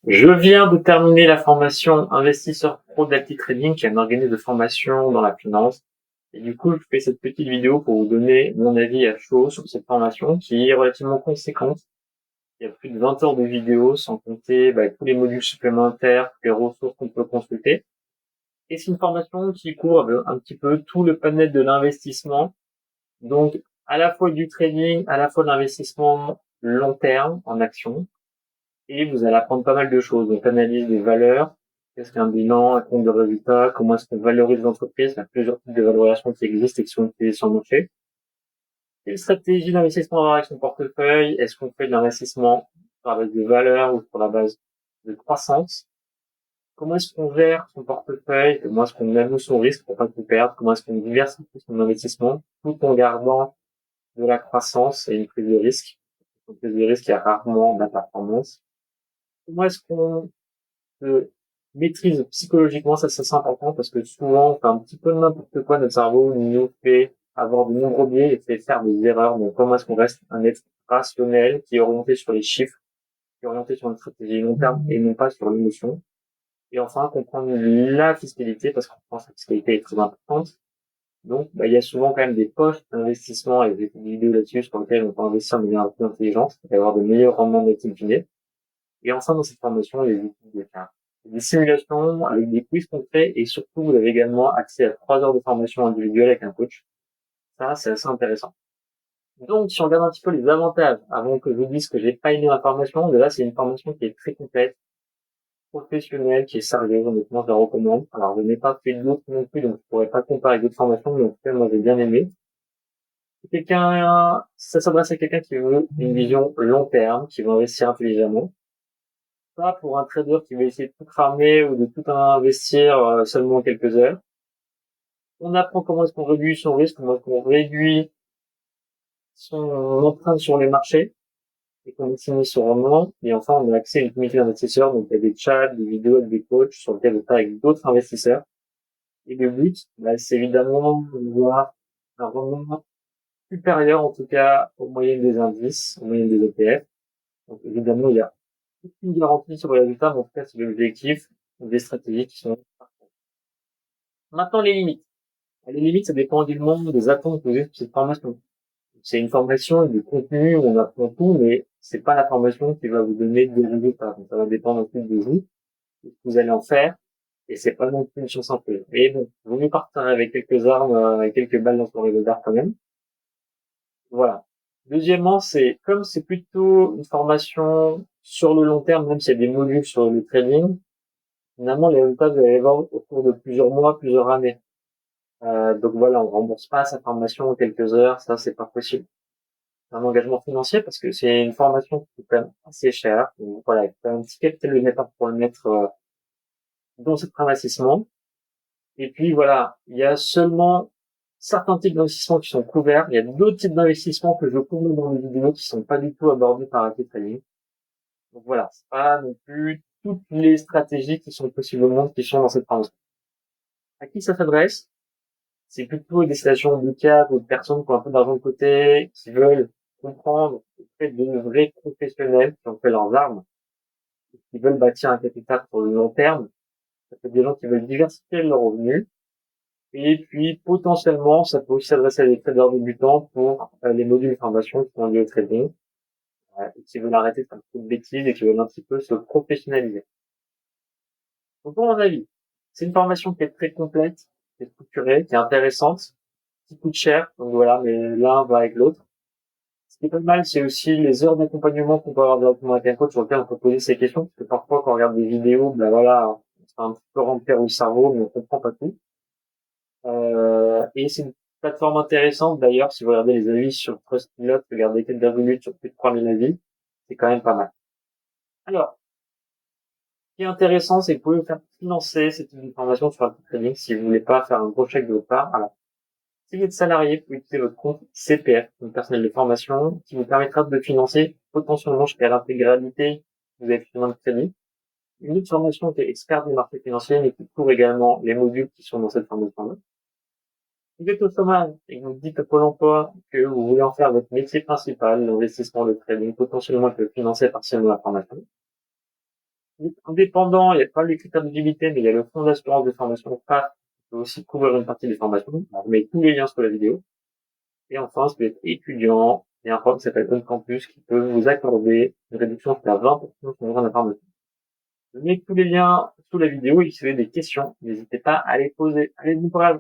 Je viens de terminer la formation Investisseur Pro d'Alti Trading, qui est un organisme de formation dans la finance. Et du coup, je fais cette petite vidéo pour vous donner mon avis à chaud sur cette formation qui est relativement conséquente. Il y a plus de 20 heures de vidéos, sans compter tous les modules supplémentaires, les ressources qu'on peut consulter. Et c'est une formation qui couvre un petit peu tout le panel de l'investissement. Donc, à la fois du trading, à la fois de l'investissement long terme en action. Et vous allez apprendre pas mal de choses. Donc, analyse des valeurs, qu'est-ce qu'un bilan, un compte de résultats, comment est-ce qu'on valorise l'entreprise. Il y a plusieurs types de valorisation qui existent et qui sont utilisées sur le marché. Quelle stratégie d'investissement avoir avec son portefeuille? Est-ce qu'on fait de l'investissement sur la base de valeurs ou sur la base de croissance? Comment est-ce qu'on gère son portefeuille? Comment est-ce qu'on avoue son risque pour pas tout perdre? Comment est-ce qu'on diversifie son investissement tout en gardant de la croissance et une prise de risque? Une prise de risque, il y a rarement de la performance. Comment est-ce qu'on se maîtrise psychologiquement? Ça, c'est important parce que souvent, on fait un petit peu de n'importe quoi. Notre cerveau nous fait avoir de nombreux biais et fait faire des erreurs. Donc, comment est-ce qu'on reste un être rationnel qui est orienté sur les chiffres, qui est orienté sur une stratégie long terme et non pas sur l'émotion? Et enfin, comprendre la fiscalité parce qu'on pense que la fiscalité est très importante. Donc, il y a souvent quand même des postes d'investissement et des vidéos là-dessus sur lesquelles on peut investir de manière plus intelligente et avoir de meilleurs rendements d'activité. Et enfin, dans cette formation, il y a des études de cas, des simulations avec des quiz concrets et surtout, vous avez également accès à 3 heures de formation individuelle avec un coach. Ça, c'est assez intéressant. Donc, si on regarde un petit peu les avantages, avant que je vous dise que j'ai pas aimé la formation, là, c'est une formation qui est très complète, professionnelle, qui est sérieuse, honnêtement, je la recommande. Alors, je n'ai pas fait d'autres non plus, donc je pourrais pas comparer d'autres formations, mais en tout cas, moi, j'ai bien aimé. Ça s'adresse à quelqu'un qui veut une vision long terme, qui veut investir intelligemment. Pas pour un trader qui va essayer de tout cramer ou de tout investir seulement quelques heures. On apprend comment est-ce qu'on réduit son risque, comment est-ce qu'on réduit son empreinte sur les marchés et qu'on maximise son rendement. Et enfin, on a accès à une communauté d'investisseurs, donc il y a des chats, des vidéos avec des coachs sur lesquels on parle avec d'autres investisseurs. Et le but, c'est évidemment de voir un rendement supérieur, en tout cas, aux moyennes des indices, aux moyennes des ETF. Donc évidemment, il y a aucune garantie sur le résultat, mais en tout cas, c'est l'objectif des stratégies qui sont. Maintenant, les limites. Les limites, ça dépend également des attentes que vous avez sur cette formation. C'est une formation et du contenu où on apprend tout, mais c'est pas la formation qui va vous donner des résultats. Donc, ça va dépendre un peu de vous, de ce que vous allez en faire, et c'est pas non plus une chance en peu. Et bon, vaut mieux partir avec quelques armes, et quelques balles dans son revolver quand même. Voilà. Deuxièmement, comme c'est plutôt une formation sur le long terme, même s'il y a des modules sur le trading, finalement, les résultats, vous allez les voir au cours de plusieurs mois, plusieurs années. Donc voilà, on rembourse pas sa formation en quelques heures, ça c'est pas possible. C'est un engagement financier parce que c'est une formation qui coûte quand même assez cher. Donc voilà, il faut un petit capital de départ pour le mettre dans cet investissement. Et puis voilà, il y a seulement certains types d'investissements qui sont couverts. Il y a d'autres types d'investissements que je couvre dans les vidéos qui sont pas du tout abordés par Active Trading. Donc voilà, c'est pas non plus toutes les stratégies qui sont possibles au monde qui sont dans cette formation. À qui ça s'adresse? C'est plutôt des stations de cadres ou de personnes qui ont un peu d'argent de côté, qui veulent comprendre le fait de vrais professionnels qui ont fait leurs armes, qui veulent bâtir un capital pour le long terme. Ça peut être des gens qui veulent diversifier leurs revenus. Et puis, potentiellement, ça peut aussi s'adresser à des traders débutants pour les modules de formation qui sont liés au trading, et qui veulent arrêter de faire beaucoup de bêtises et qui veulent un petit peu se professionnaliser. Donc, pour mon avis, c'est une formation qui est très complète, qui est structurée, qui est intéressante, qui coûte cher. Donc voilà, mais l'un va avec l'autre. Ce qui est pas mal, c'est aussi les heures d'accompagnement qu'on peut avoir directement avec un coach sur lequel on peut poser ses questions, parce que parfois, quand on regarde des vidéos, voilà, on se fait un petit peu remplir le cerveau, mais on comprend pas tout. Et c'est une plateforme intéressante, d'ailleurs, si vous regardez les avis sur Trustpilot, regardez quelques minutes sur plus de 3000 avis, c'est quand même pas mal. Alors, ce qui est intéressant, c'est que vous pouvez vous faire financer cette formation sur le trading si vous voulez pas faire un gros chèque de votre part. Alors, si vous êtes salarié, vous pouvez utiliser votre compte CPF, donc personnel de formation, qui vous permettra de financer potentiellement jusqu'à l'intégralité que vous avez finalement de crédit. Une autre formation qui est expert du marché financier, mais qui couvre également les modules qui sont dans cette formation-là. Si vous êtes au chômage et que vous dites à Pôle emploi que vous voulez en faire votre métier principal, l'investissement, le trading, potentiellement que financer partiellement la formation. Indépendant, il y a pas les critères d'éligibilité, mais il y a le fonds d'assurance de formation FAF qui peut aussi couvrir une partie des formations. On met tous les liens sur la vidéo. Et enfin, si vous êtes étudiant, il y a un programme qui s'appelle On Campus qui peut vous accorder une réduction jusqu'à 20% sur une information. Je mets tous les liens sous la vidéo et si vous avez des questions, n'hésitez pas à les poser. Allez, bon courage!